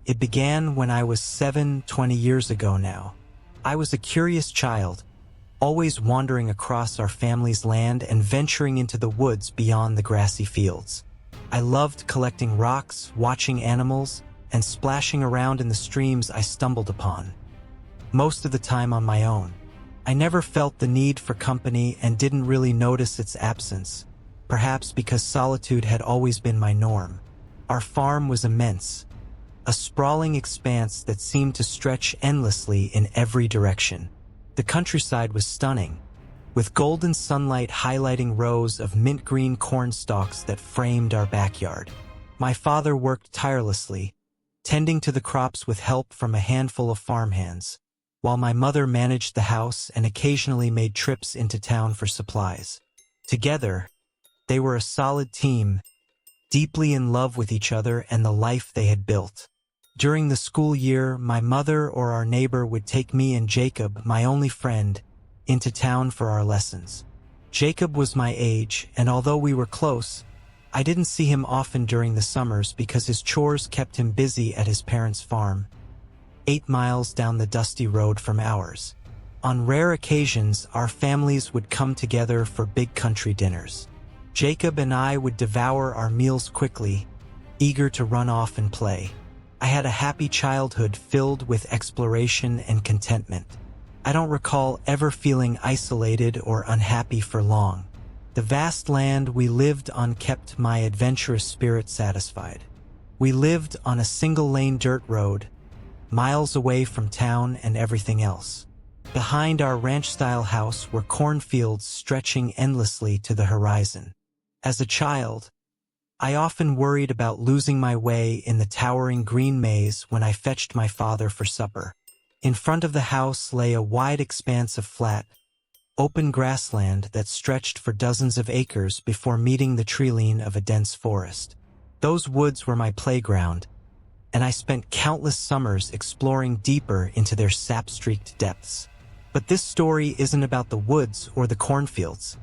It began when I was 20 years ago now. I was a curious child, always wandering across our family's land and venturing into the woods beyond the grassy fields. I loved collecting rocks, watching animals, and splashing around in the streams I stumbled upon. Most of the time on my own. I never felt the need for company and didn't really notice its absence, perhaps because solitude had always been my norm. Our farm was immense, a sprawling expanse that seemed to stretch endlessly in every direction. The countryside was stunning, with golden sunlight highlighting rows of mint-green corn stalks that framed our backyard. My father worked tirelessly, tending to the crops with help from a handful of farmhands, while my mother managed the house and occasionally made trips into town for supplies. Together, they were a solid team, deeply in love with each other and the life they had built. During the school year, my mother or our neighbor would take me and Jacob, my only friend, into town for our lessons. Jacob was my age, and although we were close, I didn't see him often during the summers because his chores kept him busy at his parents' farm, 8 miles down the dusty road from ours. On rare occasions, our families would come together for big country dinners. Jacob and I would devour our meals quickly, eager to run off and play. I had a happy childhood filled with exploration and contentment. I don't recall ever feeling isolated or unhappy for long. The vast land we lived on kept my adventurous spirit satisfied. We lived on a single-lane dirt road, miles away from town and everything else. Behind our ranch-style house were cornfields stretching endlessly to the horizon. As a child, I often worried about losing my way in the towering green maze when I fetched my father for supper. In front of the house lay a wide expanse of flat, open grassland that stretched for dozens of acres before meeting the treeline of a dense forest. Those woods were my playground, and I spent countless summers exploring deeper into their sap-streaked depths. But this story isn't about the woods or the cornfields.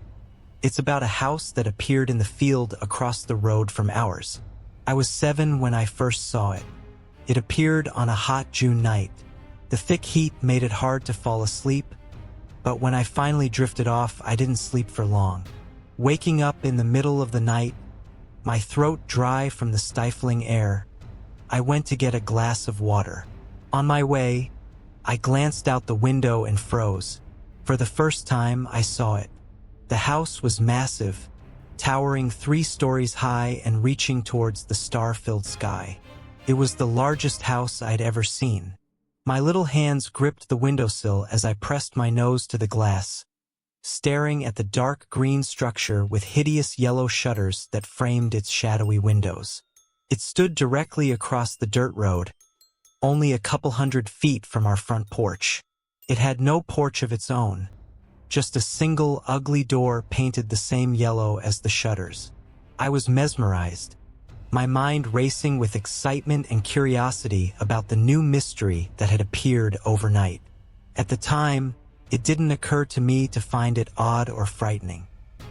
It's about a house that appeared in the field across the road from ours. I was 7 when I first saw it. It appeared on a hot June night. The thick heat made it hard to fall asleep, but when I finally drifted off, I didn't sleep for long. Waking up in the middle of the night, my throat dry from the stifling air, I went to get a glass of water. On my way, I glanced out the window and froze. For the first time, I saw it. The house was massive, towering 3 stories high and reaching towards the star-filled sky. It was the largest house I'd ever seen. My little hands gripped the windowsill as I pressed my nose to the glass, staring at the dark green structure with hideous yellow shutters that framed its shadowy windows. It stood directly across the dirt road, only a couple hundred feet from our front porch. It had no porch of its own. Just a single ugly door painted the same yellow as the shutters. I was mesmerized, my mind racing with excitement and curiosity about the new mystery that had appeared overnight. At the time, it didn't occur to me to find it odd or frightening.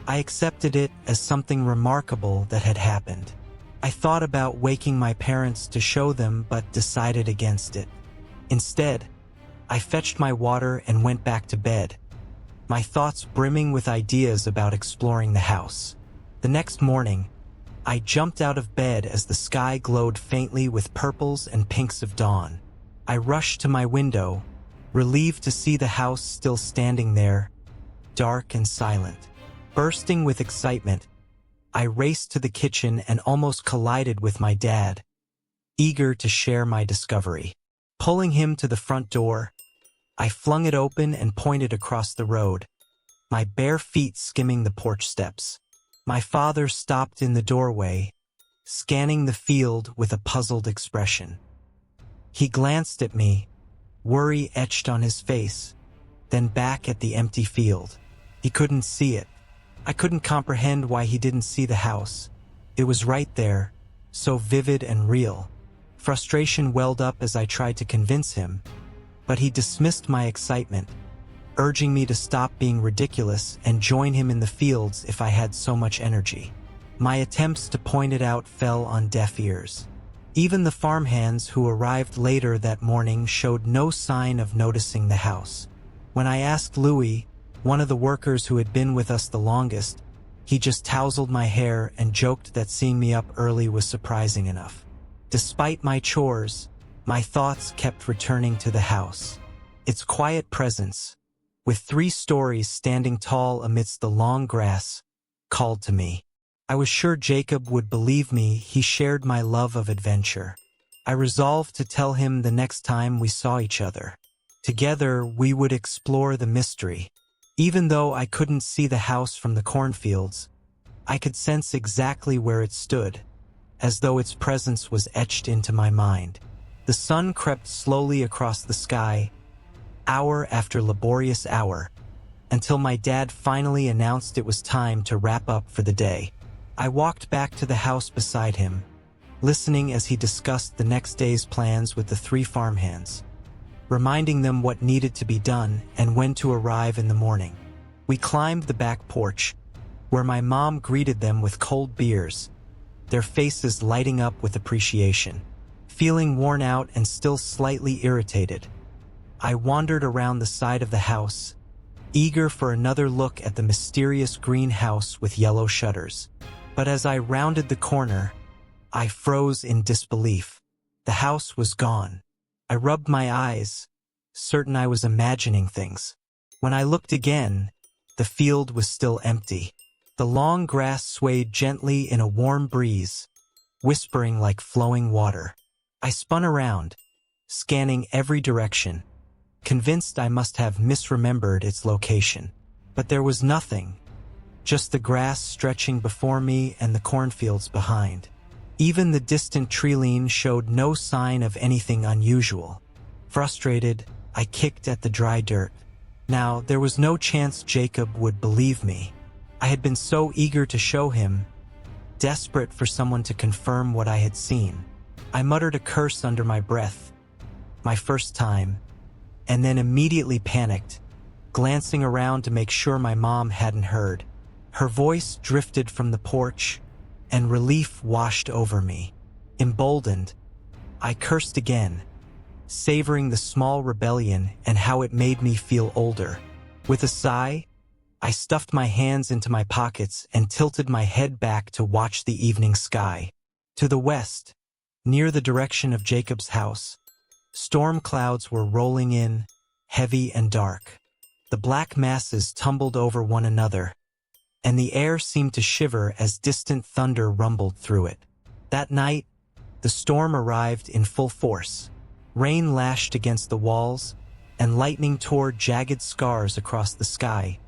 I accepted it as something remarkable that had happened. I thought about waking my parents to show them, but decided against it. Instead, I fetched my water and went back to bed, my thoughts brimming with ideas about exploring the house. The next morning, I jumped out of bed as the sky glowed faintly with purples and pinks of dawn. I rushed to my window, relieved to see the house still standing there, dark and silent. Bursting with excitement, I raced to the kitchen and almost collided with my dad, eager to share my discovery. Pulling him to the front door, I flung it open and pointed across the road, my bare feet skimming the porch steps. My father stopped in the doorway, scanning the field with a puzzled expression. He glanced at me, worry etched on his face, then back at the empty field. He couldn't see it. I couldn't comprehend why he didn't see the house. It was right there, so vivid and real. Frustration welled up as I tried to convince him, but he dismissed my excitement, urging me to stop being ridiculous and join him in the fields if I had so much energy. My attempts to point it out fell on deaf ears. Even the farmhands who arrived later that morning showed no sign of noticing the house. When I asked Louis, one of the workers who had been with us the longest, he just tousled my hair and joked that seeing me up early was surprising enough. Despite my chores, my thoughts kept returning to the house. Its quiet presence, with 3 stories standing tall amidst the long grass, called to me. I was sure Jacob would believe me. He shared my love of adventure. I resolved to tell him the next time we saw each other. Together, we would explore the mystery. Even though I couldn't see the house from the cornfields, I could sense exactly where it stood, as though its presence was etched into my mind. The sun crept slowly across the sky, hour after laborious hour, until my dad finally announced it was time to wrap up for the day. I walked back to the house beside him, listening as he discussed the next day's plans with the 3 farmhands, reminding them what needed to be done and when to arrive in the morning. We climbed the back porch, where my mom greeted them with cold beers, their faces lighting up with appreciation. Feeling worn out and still slightly irritated, I wandered around the side of the house, eager for another look at the mysterious green house with yellow shutters. But as I rounded the corner, I froze in disbelief. The house was gone. I rubbed my eyes, certain I was imagining things. When I looked again, the field was still empty. The long grass swayed gently in a warm breeze, whispering like flowing water. I spun around, scanning every direction, convinced I must have misremembered its location. But there was nothing, just the grass stretching before me and the cornfields behind. Even the distant tree-line showed no sign of anything unusual. Frustrated, I kicked at the dry dirt. Now, there was no chance Jacob would believe me. I had been so eager to show him, desperate for someone to confirm what I had seen. I muttered a curse under my breath, my first time, and then immediately panicked, glancing around to make sure my mom hadn't heard. Her voice drifted from the porch, and relief washed over me. Emboldened, I cursed again, savoring the small rebellion and how it made me feel older. With a sigh, I stuffed my hands into my pockets and tilted my head back to watch the evening sky. To the west, near the direction of Jacob's house, storm clouds were rolling in, heavy and dark. The black masses tumbled over one another, and the air seemed to shiver as distant thunder rumbled through it. That night, the storm arrived in full force. Rain lashed against the walls, and lightning tore jagged scars across the sky,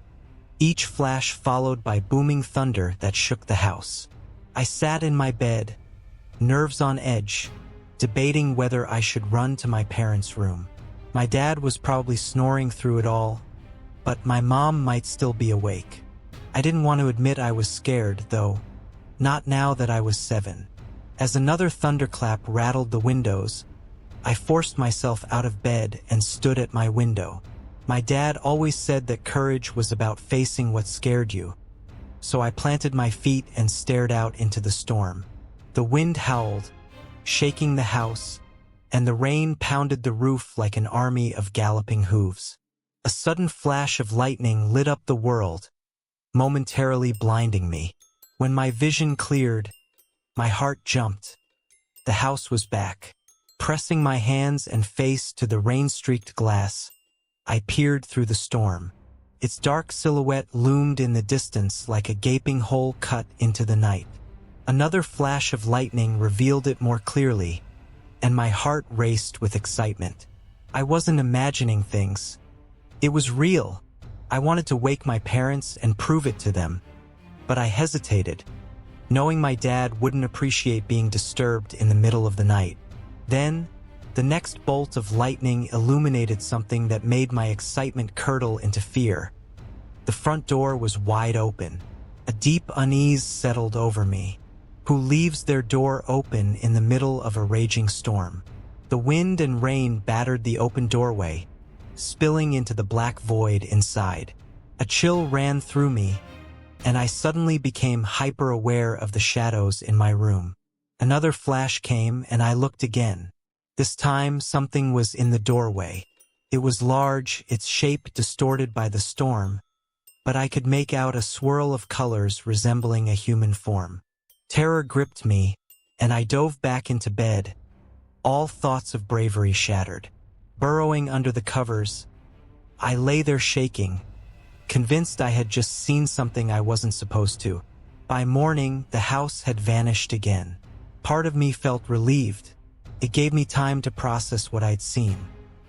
each flash followed by booming thunder that shook the house. I sat in my bed, nerves on edge, debating whether I should run to my parents' room. My dad was probably snoring through it all, but my mom might still be awake. I didn't want to admit I was scared, though, not now that I was 7. As another thunderclap rattled the windows, I forced myself out of bed and stood at my window. My dad always said that courage was about facing what scared you, so I planted my feet and stared out into the storm. The wind howled, shaking the house, and the rain pounded the roof like an army of galloping hooves. A sudden flash of lightning lit up the world, momentarily blinding me. When my vision cleared, my heart jumped. The house was back. Pressing my hands and face to the rain-streaked glass, I peered through the storm. Its dark silhouette loomed in the distance like a gaping hole cut into the night. Another flash of lightning revealed it more clearly, and my heart raced with excitement. I wasn't imagining things. It was real. I wanted to wake my parents and prove it to them, but I hesitated, knowing my dad wouldn't appreciate being disturbed in the middle of the night. Then, the next bolt of lightning illuminated something that made my excitement curdle into fear. The front door was wide open. A deep unease settled over me. Who leaves their door open in the middle of a raging storm? The wind and rain battered the open doorway, spilling into the black void inside. A chill ran through me, and I suddenly became hyper-aware of the shadows in my room. Another flash came and I looked again. This time something was in the doorway. It was large, its shape distorted by the storm, but I could make out a swirl of colors resembling a human form. Terror gripped me, and I dove back into bed, all thoughts of bravery shattered. Burrowing under the covers, I lay there shaking, convinced I had just seen something I wasn't supposed to. By morning, the house had vanished again. Part of me felt relieved. It gave me time to process what I'd seen.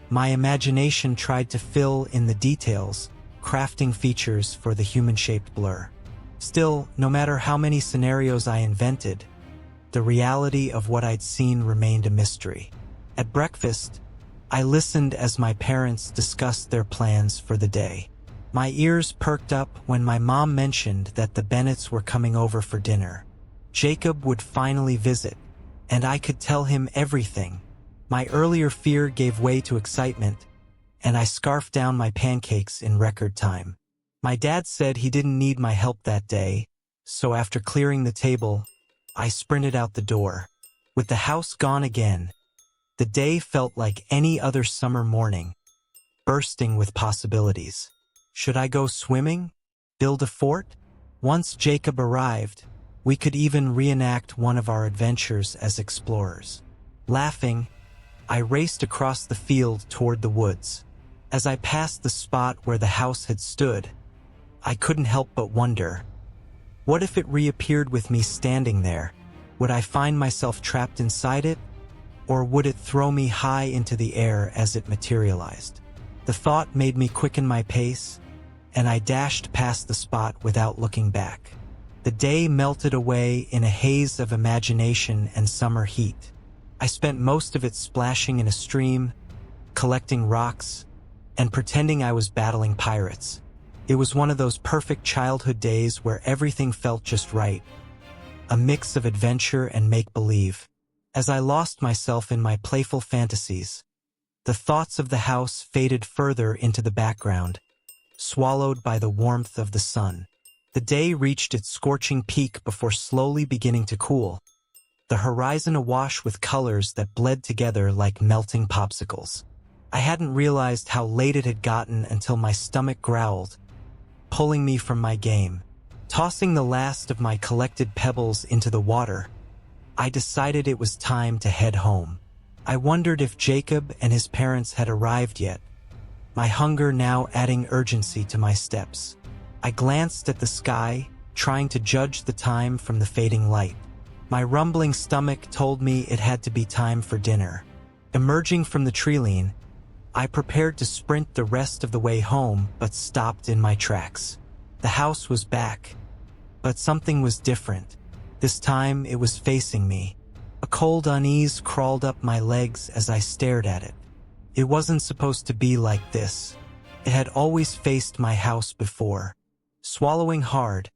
My imagination tried to fill in the details, crafting features for the human-shaped blur. Still, no matter how many scenarios I invented, the reality of what I'd seen remained a mystery. At breakfast, I listened as my parents discussed their plans for the day. My ears perked up when my mom mentioned that the Bennetts were coming over for dinner. Jacob would finally visit, and I could tell him everything. My earlier fear gave way to excitement, and I scarfed down my pancakes in record time. My dad said he didn't need my help that day, so after clearing the table, I sprinted out the door. With the house gone again, the day felt like any other summer morning, bursting with possibilities. Should I go swimming? Build a fort? Once Jacob arrived, we could even reenact one of our adventures as explorers. Laughing, I raced across the field toward the woods. As I passed the spot where the house had stood, I couldn't help but wonder, what if it reappeared with me standing there? Would I find myself trapped inside it? Or would it throw me high into the air as it materialized? The thought made me quicken my pace, and I dashed past the spot without looking back. The day melted away in a haze of imagination and summer heat. I spent most of it splashing in a stream, collecting rocks, and pretending I was battling pirates. It was one of those perfect childhood days where everything felt just right, a mix of adventure and make-believe. As I lost myself in my playful fantasies, the thoughts of the house faded further into the background, swallowed by the warmth of the sun. The day reached its scorching peak before slowly beginning to cool, the horizon awash with colors that bled together like melting popsicles. I hadn't realized how late it had gotten until my stomach growled, pulling me from my game. Tossing the last of my collected pebbles into the water, I decided it was time to head home. I wondered if Jacob and his parents had arrived yet, my hunger now adding urgency to my steps. I glanced at the sky, trying to judge the time from the fading light. My rumbling stomach told me it had to be time for dinner. Emerging from the treeline, I prepared to sprint the rest of the way home, but stopped in my tracks. The house was back, but something was different. This time it was facing me. A cold unease crawled up my legs as I stared at it. It wasn't supposed to be like this. It had always faced my house before. Swallowing hard,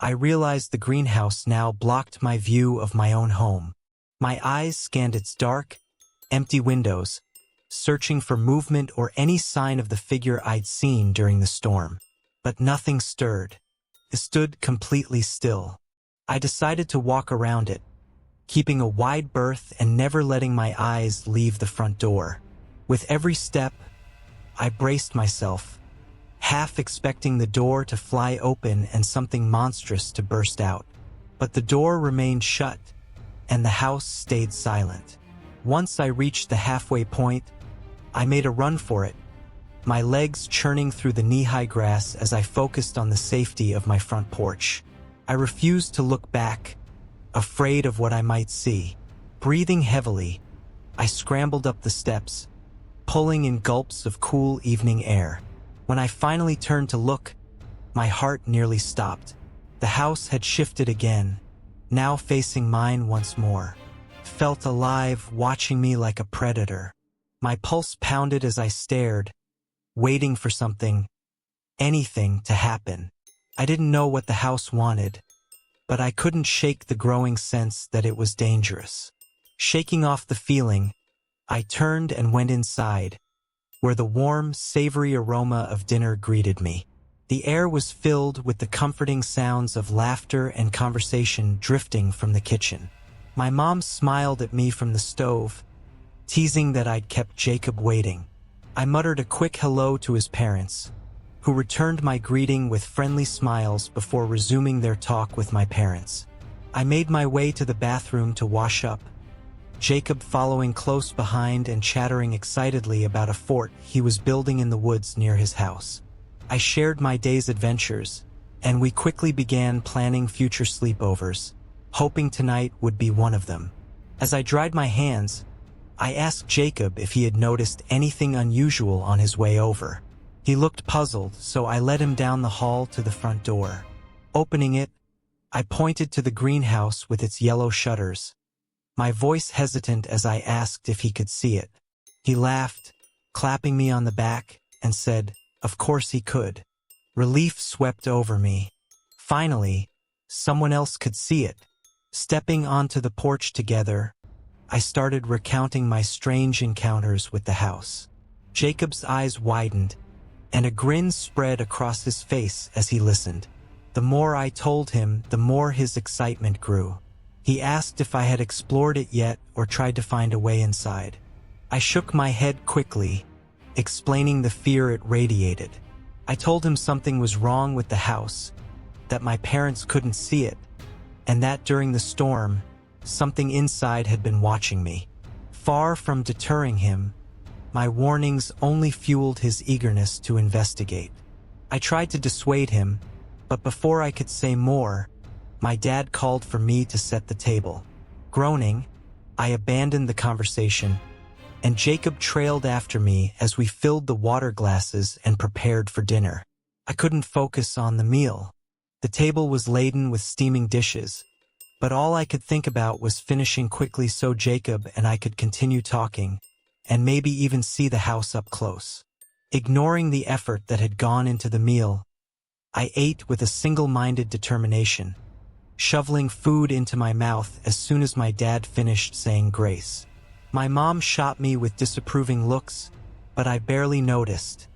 I realized the greenhouse now blocked my view of my own home. My eyes scanned its dark, empty windows, searching for movement or any sign of the figure I'd seen during the storm. But nothing stirred. It stood completely still. I decided to walk around it, keeping a wide berth and never letting my eyes leave the front door. With every step, I braced myself, half expecting the door to fly open and something monstrous to burst out. But the door remained shut, and the house stayed silent. Once I reached the halfway point, I made a run for it, my legs churning through the knee-high grass as I focused on the safety of my front porch. I refused to look back, afraid of what I might see. Breathing heavily, I scrambled up the steps, pulling in gulps of cool evening air. When I finally turned to look, my heart nearly stopped. The house had shifted again, now facing mine once more. It felt alive, watching me like a predator. My pulse pounded as I stared, waiting for something, anything to happen. I didn't know what the house wanted, but I couldn't shake the growing sense that it was dangerous. Shaking off the feeling, I turned and went inside, where the warm, savory aroma of dinner greeted me. The air was filled with the comforting sounds of laughter and conversation drifting from the kitchen. My mom smiled at me from the stove, teasing that I'd kept Jacob waiting. I muttered a quick hello to his parents, who returned my greeting with friendly smiles before resuming their talk with my parents. I made my way to the bathroom to wash up, Jacob following close behind and chattering excitedly about a fort he was building in the woods near his house. I shared my day's adventures, and we quickly began planning future sleepovers, hoping tonight would be one of them. As I dried my hands, I asked Jacob if he had noticed anything unusual on his way over. He looked puzzled, so I led him down the hall to the front door. Opening it, I pointed to the greenhouse with its yellow shutters, my voice hesitant as I asked if he could see it. He laughed, clapping me on the back, and said, "Of course he could." Relief swept over me. Finally, someone else could see it. Stepping onto the porch together, I started recounting my strange encounters with the house. Jacob's eyes widened, and a grin spread across his face as he listened. The more I told him, the more his excitement grew. He asked if I had explored it yet or tried to find a way inside. I shook my head quickly, explaining the fear it radiated. I told him something was wrong with the house, that my parents couldn't see it, and that during the storm, something inside had been watching me. Far from deterring him, my warnings only fueled his eagerness to investigate. I tried to dissuade him, but before I could say more, my dad called for me to set the table. Groaning, I abandoned the conversation, and Jacob trailed after me as we filled the water glasses and prepared for dinner. I couldn't focus on the meal. The table was laden with steaming dishes, but all I could think about was finishing quickly so Jacob and I could continue talking, and maybe even see the house up close. Ignoring the effort that had gone into the meal, I ate with a single-minded determination, shoveling food into my mouth as soon as my dad finished saying grace. My mom shot me with disapproving looks, but I barely noticed.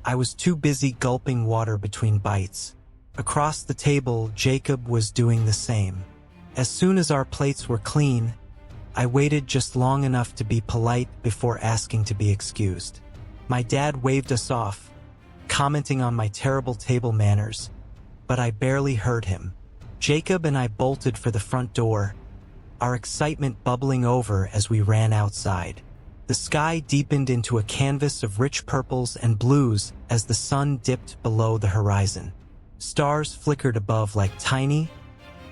I was too busy gulping water between bites. Across the table, Jacob was doing the same. As soon as our plates were clean, I waited just long enough to be polite before asking to be excused. My dad waved us off, commenting on my terrible table manners, but I barely heard him. Jacob and I bolted for the front door, our excitement bubbling over as we ran outside. The sky deepened into a canvas of rich purples and blues as the sun dipped below the horizon. Stars flickered above like tiny,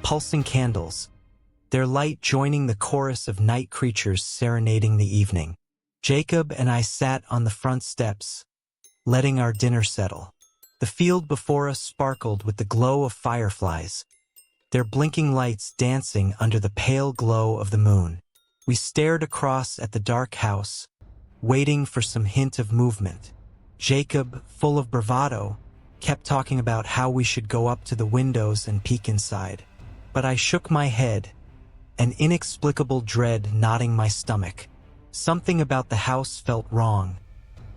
pulsing candles, their light joining the chorus of night creatures serenading the evening. Jacob and I sat on the front steps, letting our dinner settle. The field before us sparkled with the glow of fireflies, their blinking lights dancing under the pale glow of the moon. We stared across at the dark house, waiting for some hint of movement. Jacob, full of bravado, kept talking about how we should go up to the windows and peek inside. But I shook my head, an inexplicable dread knotting my stomach. Something about the house felt wrong,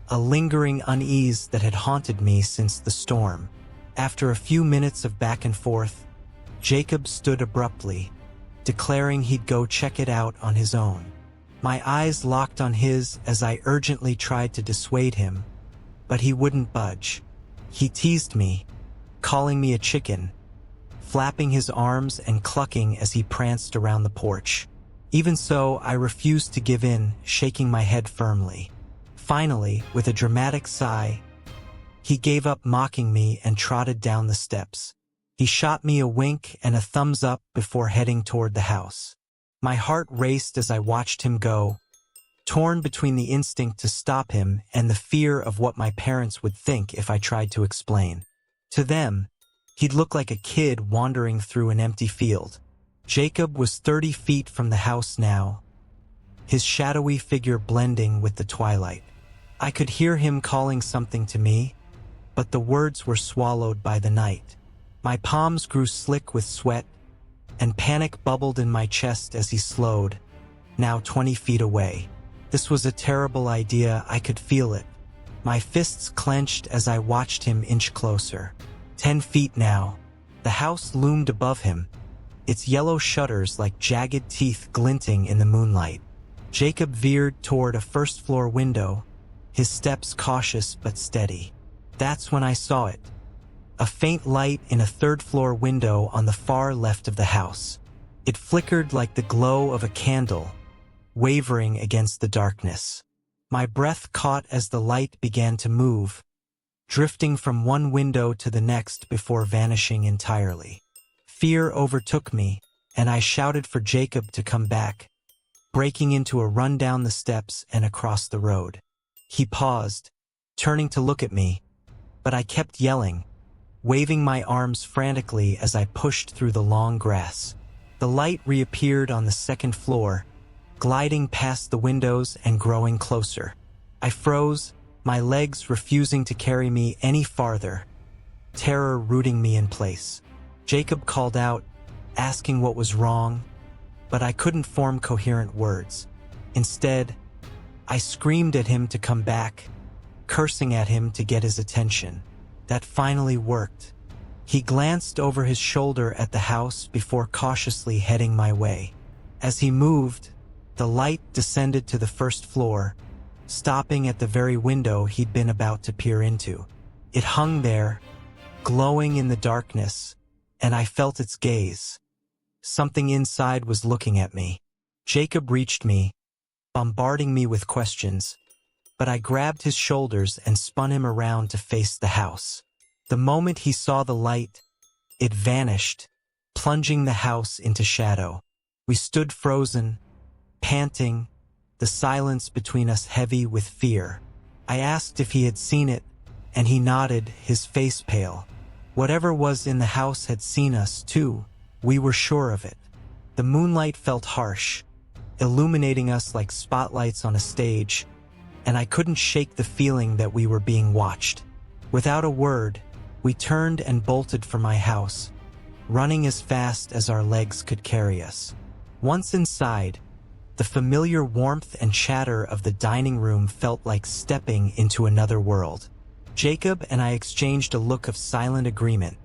a lingering unease that had haunted me since the storm. After a few minutes of back and forth, Jacob stood abruptly, declaring he'd go check it out on his own. My eyes locked on his as I urgently tried to dissuade him, but he wouldn't budge. He teased me, calling me a chicken, flapping his arms and clucking as he pranced around the porch. Even so, I refused to give in, shaking my head firmly. Finally, with a dramatic sigh, he gave up mocking me and trotted down the steps. He shot me a wink and a thumbs up before heading toward the house. My heart raced as I watched him go, torn between the instinct to stop him and the fear of what my parents would think if I tried to explain. To them, he'd look like a kid wandering through an empty field. Jacob was 30 feet from the house now, his shadowy figure blending with the twilight. I could hear him calling something to me, but the words were swallowed by the night. My palms grew slick with sweat, and panic bubbled in my chest as he slowed, now 20 feet away. This was a terrible idea, I could feel it. My fists clenched as I watched him inch closer. 10 feet now. The house loomed above him, its yellow shutters like jagged teeth glinting in the moonlight. Jacob veered toward a first-floor window, his steps cautious but steady. That's when I saw it. A faint light in a third-floor window on the far left of the house. It flickered like the glow of a candle, wavering against the darkness. My breath caught as the light began to move, drifting from one window to the next before vanishing entirely. Fear overtook me, and I shouted for Jacob to come back, breaking into a run down the steps and across the road. He paused, turning to look at me, but I kept yelling, waving my arms frantically as I pushed through the long grass. The light reappeared on the second floor, gliding past the windows and growing closer. I froze, my legs refusing to carry me any farther, terror rooting me in place. Jacob called out, asking what was wrong, but I couldn't form coherent words. Instead, I screamed at him to come back, cursing at him to get his attention. That finally worked. He glanced over his shoulder at the house before cautiously heading my way. As he moved, the light descended to the first floor, stopping at the very window he'd been about to peer into. It hung there, glowing in the darkness, and I felt its gaze. Something inside was looking at me. Jacob reached me, bombarding me with questions, but I grabbed his shoulders and spun him around to face the house. The moment he saw the light, it vanished, plunging the house into shadow. We stood frozen, panting, the silence between us heavy with fear. I asked if he had seen it, and he nodded, his face pale. Whatever was in the house had seen us, too. We were sure of it. The moonlight felt harsh, illuminating us like spotlights on a stage, and I couldn't shake the feeling that we were being watched. Without a word, we turned and bolted for my house, running as fast as our legs could carry us. Once inside, the familiar warmth and chatter of the dining room felt like stepping into another world. Jacob and I exchanged a look of silent agreement.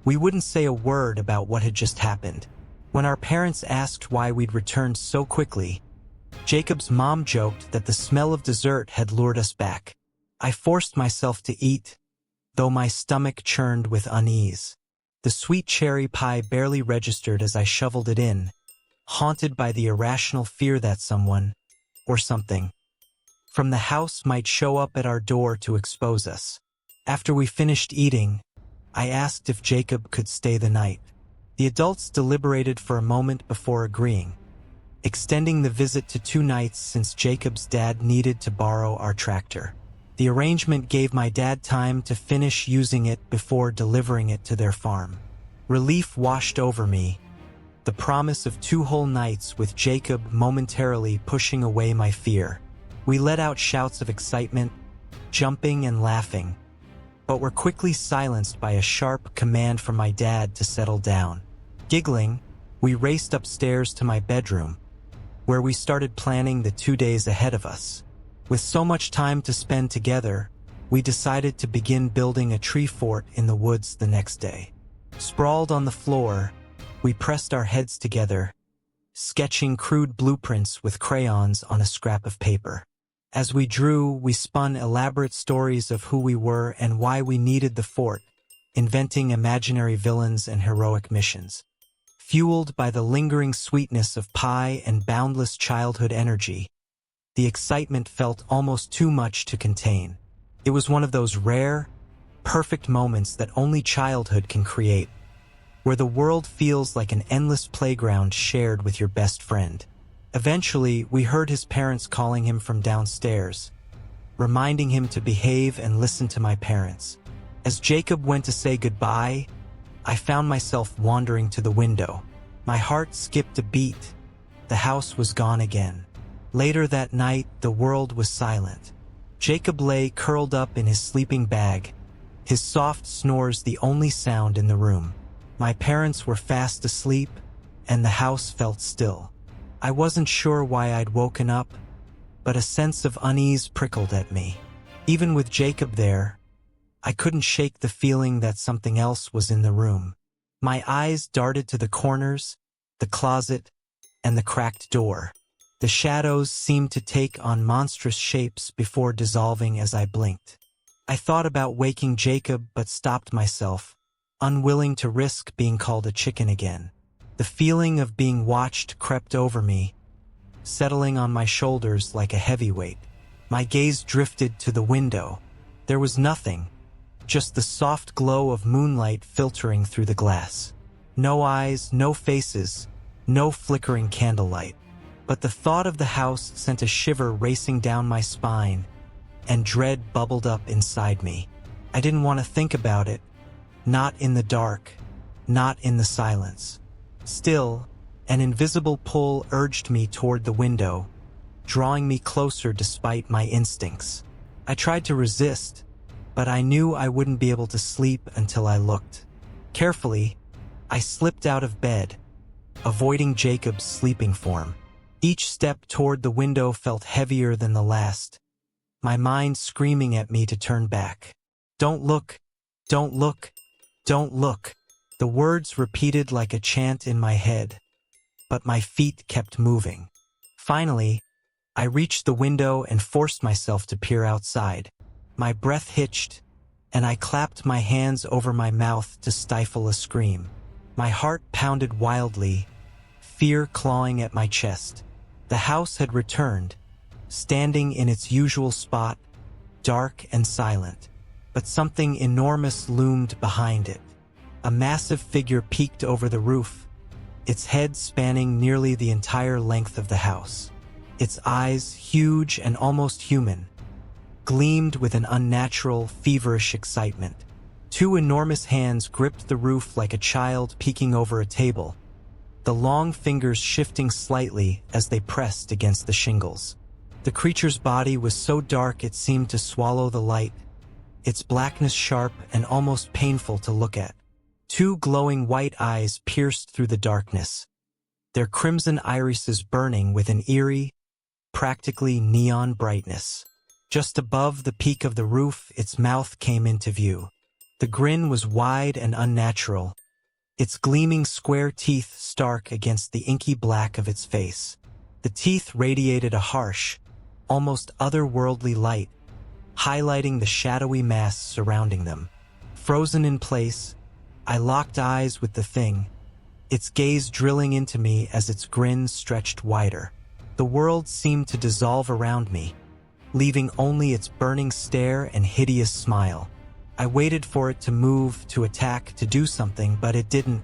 We wouldn't say a word about what had just happened. When our parents asked why we'd returned so quickly, Jacob's mom joked that the smell of dessert had lured us back. I forced myself to eat, though my stomach churned with unease. The sweet cherry pie barely registered as I shoveled it in, haunted by the irrational fear that someone, or something, from the house might show up at our door to expose us. After we finished eating, I asked if Jacob could stay the night. The adults deliberated for a moment before agreeing, extending the visit to 2 nights since Jacob's dad needed to borrow our tractor. The arrangement gave my dad time to finish using it before delivering it to their farm. Relief washed over me, the promise of 2 whole nights with Jacob momentarily pushing away my fear. We let out shouts of excitement, jumping and laughing, but were quickly silenced by a sharp command from my dad to settle down. Giggling, we raced upstairs to my bedroom, where we started planning the 2 days ahead of us. With so much time to spend together, we decided to begin building a tree fort in the woods the next day. Sprawled on the floor, we pressed our heads together, sketching crude blueprints with crayons on a scrap of paper. As we drew, we spun elaborate stories of who we were and why we needed the fort, inventing imaginary villains and heroic missions. Fueled by the lingering sweetness of pie and boundless childhood energy, the excitement felt almost too much to contain. It was one of those rare, perfect moments that only childhood can create, where the world feels like an endless playground shared with your best friend. Eventually, we heard his parents calling him from downstairs, reminding him to behave and listen to my parents. As Jacob went to say goodbye, I found myself wandering to the window. My heart skipped a beat. The house was gone again. Later that night, the world was silent. Jacob lay curled up in his sleeping bag, his soft snores the only sound in the room. My parents were fast asleep, and the house felt still. I wasn't sure why I'd woken up, but a sense of unease prickled at me. Even with Jacob there, I couldn't shake the feeling that something else was in the room. My eyes darted to the corners, the closet, and the cracked door. The shadows seemed to take on monstrous shapes before dissolving as I blinked. I thought about waking Jacob but stopped myself, unwilling to risk being called a chicken again. The feeling of being watched crept over me, settling on my shoulders like a heavyweight. My gaze drifted to the window. There was nothing, just the soft glow of moonlight filtering through the glass. No eyes, no faces, no flickering candlelight. But the thought of the house sent a shiver racing down my spine, and dread bubbled up inside me. I didn't want to think about it, not in the dark, not in the silence. Still, an invisible pull urged me toward the window, drawing me closer despite my instincts. I tried to resist, but I knew I wouldn't be able to sleep until I looked. Carefully, I slipped out of bed, avoiding Jacob's sleeping form. Each step toward the window felt heavier than the last, my mind screaming at me to turn back. "Don't look, don't look, don't look." The words repeated like a chant in my head, but my feet kept moving. Finally, I reached the window and forced myself to peer outside. My breath hitched, and I clapped my hands over my mouth to stifle a scream. My heart pounded wildly, fear clawing at my chest. The house had returned, standing in its usual spot, dark and silent. But something enormous loomed behind it. A massive figure peeked over the roof, its head spanning nearly the entire length of the house. Its eyes, huge and almost human, gleamed with an unnatural, feverish excitement. Two enormous hands gripped the roof like a child peeking over a table, the long fingers shifting slightly as they pressed against the shingles. The creature's body was so dark it seemed to swallow the light, its blackness sharp and almost painful to look at. Two glowing white eyes pierced through the darkness, their crimson irises burning with an eerie, practically neon brightness. Just above the peak of the roof, its mouth came into view. The grin was wide and unnatural, its gleaming square teeth stark against the inky black of its face. The teeth radiated a harsh, almost otherworldly light, highlighting the shadowy mass surrounding them. Frozen in place, I locked eyes with the thing, its gaze drilling into me as its grin stretched wider. The world seemed to dissolve around me, leaving only its burning stare and hideous smile. I waited for it to move, to attack, to do something, but it didn't.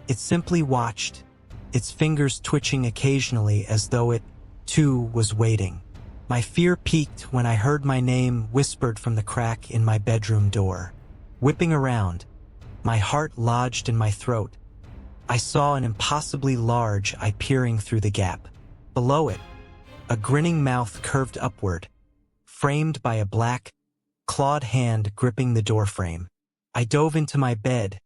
It simply watched, its fingers twitching occasionally as though it, too, was waiting. My fear peaked when I heard my name whispered from the crack in my bedroom door. Whipping around, my heart lodged in my throat. I saw an impossibly large eye peering through the gap. Below it, a grinning mouth curved upward, framed by a black, clawed hand gripping the doorframe. I dove into my bed,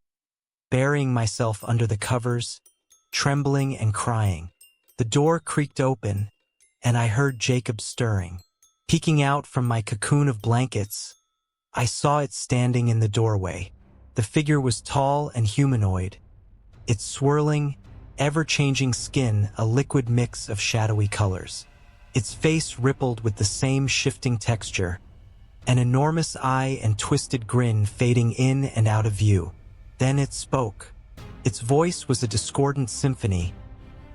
burying myself under the covers, trembling and crying. The door creaked open, and I heard Jacob stirring. Peeking out from my cocoon of blankets, I saw it standing in the doorway. The figure was tall and humanoid, its swirling, ever-changing skin a liquid mix of shadowy colors. Its face rippled with the same shifting texture, an enormous eye and twisted grin fading in and out of view. Then it spoke. Its voice was a discordant symphony,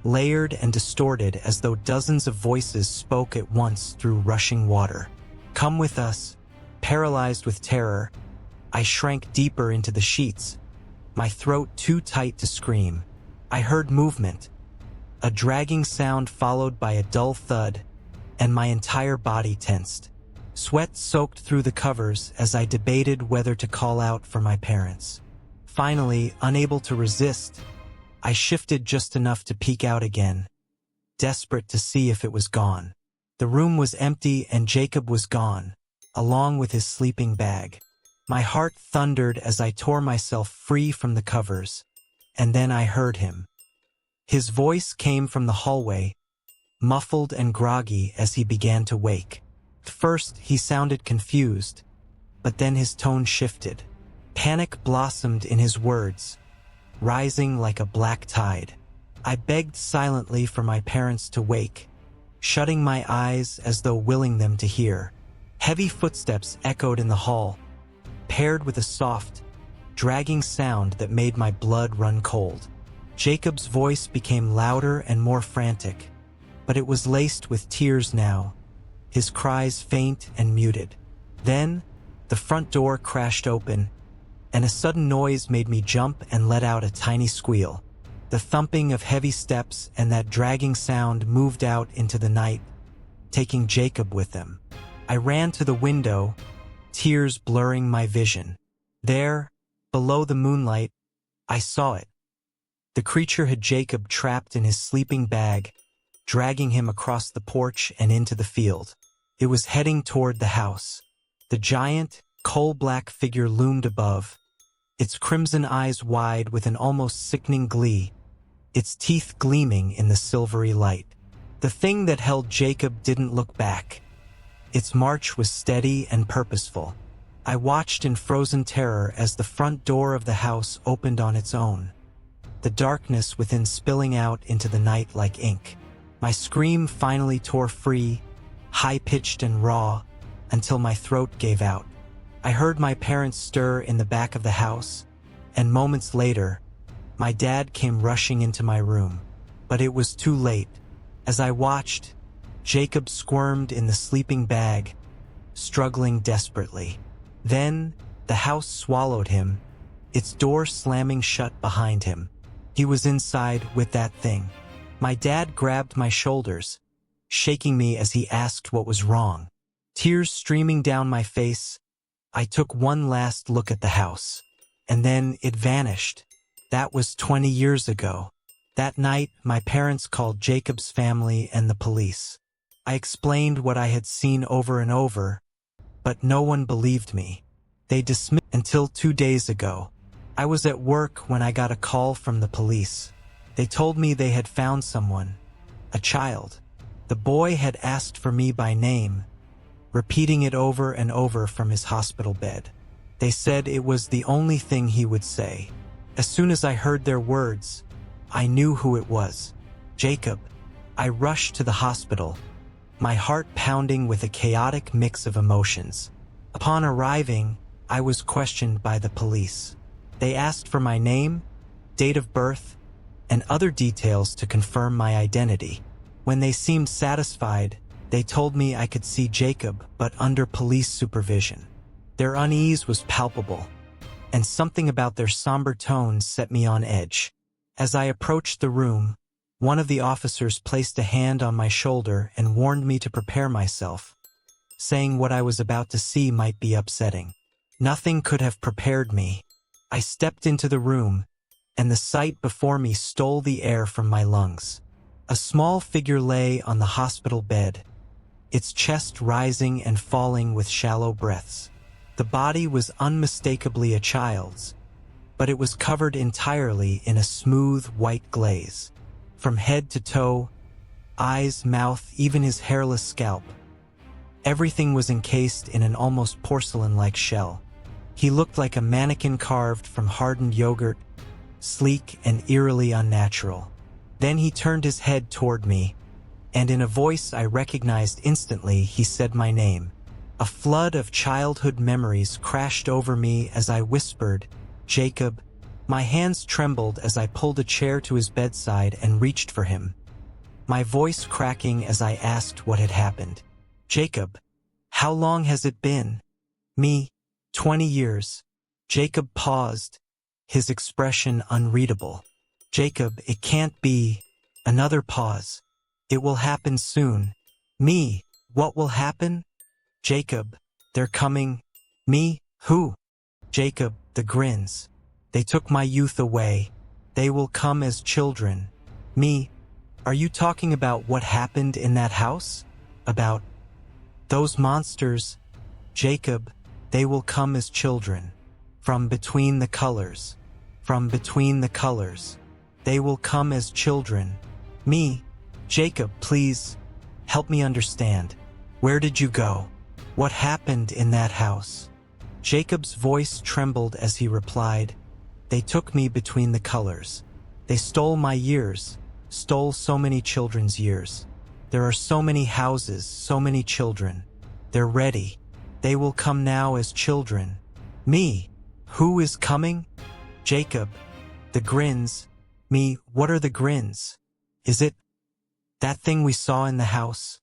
layered and distorted as though dozens of voices spoke at once through rushing water. "Come with us." Paralyzed with terror, I shrank deeper into the sheets, my throat too tight to scream. I heard movement, a dragging sound followed by a dull thud, and my entire body tensed. Sweat soaked through the covers as I debated whether to call out for my parents. Finally, unable to resist, I shifted just enough to peek out again, desperate to see if it was gone. The room was empty and Jacob was gone, along with his sleeping bag. My heart thundered as I tore myself free from the covers, and then I heard him. His voice came from the hallway, muffled and groggy as he began to wake. First, he sounded confused, but then his tone shifted. Panic blossomed in his words. rising like a black tide. I begged silently for my parents to wake, shutting my eyes as though willing them to hear. Heavy footsteps echoed in the hall, paired with a soft, dragging sound that made my blood run cold. Jacob's voice became louder and more frantic, but it was laced with tears now, his cries faint and muted. Then, the front door crashed open, and a sudden noise made me jump and let out a tiny squeal. The thumping of heavy steps and that dragging sound moved out into the night, taking Jacob with them. I ran to the window, tears blurring my vision. There, below the moonlight, I saw it. The creature had Jacob trapped in his sleeping bag, dragging him across the porch and into the field. It was heading toward the house. The giant, coal-black figure loomed above, its crimson eyes wide with an almost sickening glee, its teeth gleaming in the silvery light. The thing that held Jacob didn't look back. Its march was steady and purposeful. I watched in frozen terror as the front door of the house opened on its own, the darkness within spilling out into the night like ink. My scream finally tore free, high-pitched and raw, until my throat gave out. I heard my parents stir in the back of the house, and moments later, my dad came rushing into my room. But it was too late. As I watched, Jacob squirmed in the sleeping bag, struggling desperately. Then, the house swallowed him, its door slamming shut behind him. He was inside with that thing. My dad grabbed my shoulders, shaking me as he asked what was wrong. Tears streaming down my face, I took one last look at the house, and then it vanished. That was 20 years ago. That night, my parents called Jacob's family and the police. I explained what I had seen over and over, but no one believed me. They dismissed until 2 days ago. I was at work when I got a call from the police. They told me they had found someone, a child. The boy had asked for me by name, repeating it over and over from his hospital bed. They said it was the only thing he would say. As soon as I heard their words, I knew who it was. Jacob. I rushed to the hospital, my heart pounding with a chaotic mix of emotions. Upon arriving, I was questioned by the police. They asked for my name, date of birth, and other details to confirm my identity. When they seemed satisfied, they told me I could see Jacob, but under police supervision. Their unease was palpable, and something about their somber tones set me on edge. As I approached the room, one of the officers placed a hand on my shoulder and warned me to prepare myself, saying what I was about to see might be upsetting. Nothing could have prepared me. I stepped into the room, and the sight before me stole the air from my lungs. A small figure lay on the hospital bed, its chest rising and falling with shallow breaths. The body was unmistakably a child's, but it was covered entirely in a smooth white glaze. From head to toe, eyes, mouth, even his hairless scalp, everything was encased in an almost porcelain-like shell. He looked like a mannequin carved from hardened yogurt, sleek and eerily unnatural. Then he turned his head toward me, and in a voice I recognized instantly, he said my name. A flood of childhood memories crashed over me as I whispered, "Jacob." My hands trembled as I pulled a chair to his bedside and reached for him, my voice cracking as I asked what had happened. "Jacob, how long has it been?" "Me, 20 years. Jacob paused, his expression unreadable. "Jacob, it can't be." Another pause. "It will happen soon." "Me, what will happen?" "Jacob, they're coming." "Me, who?" "Jacob, the grins. They took my youth away. They will come as children." "Me, are you talking about what happened in that house? About those monsters?" "Jacob, they will come as children. From between the colors. From between the colors. They will come as children." "Me, Jacob, please, help me understand. Where did you go? What happened in that house?" Jacob's voice trembled as he replied, They took me between the colors. They stole my years, stole so many children's years. There are so many houses, so many children. They're ready. They will come now as children. Me. Who is coming? Jacob. The grins. Me. What are the grins? Is it that thing we saw in the house?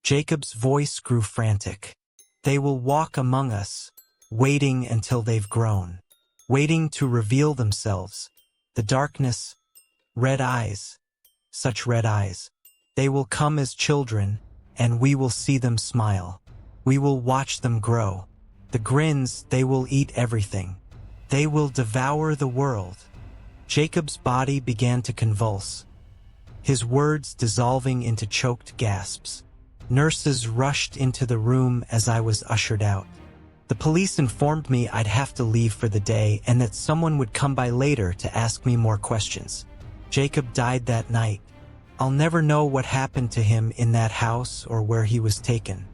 Jacob's voice grew frantic. They will walk among us, waiting until they've grown, waiting to reveal themselves. The darkness, red eyes, such red eyes. They will come as children, and we will see them smile. We will watch them grow. The grins, they will eat everything. They will devour the world. Jacob's body began to convulse, his words dissolving into choked gasps. Nurses rushed into the room as I was ushered out. The police informed me I'd have to leave for the day and that someone would come by later to ask me more questions. Jacob died that night. I'll never know what happened to him in that house or where he was taken.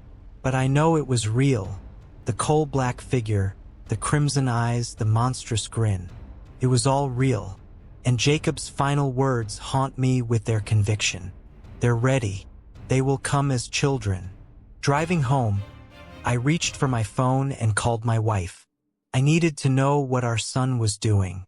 But I know it was real. The coal-black figure, the crimson eyes, the monstrous grin. It was all real. And Jacob's final words haunt me with their conviction. They're ready. They will come as children. Driving home, I reached for my phone and called my wife. I needed to know what our son was doing.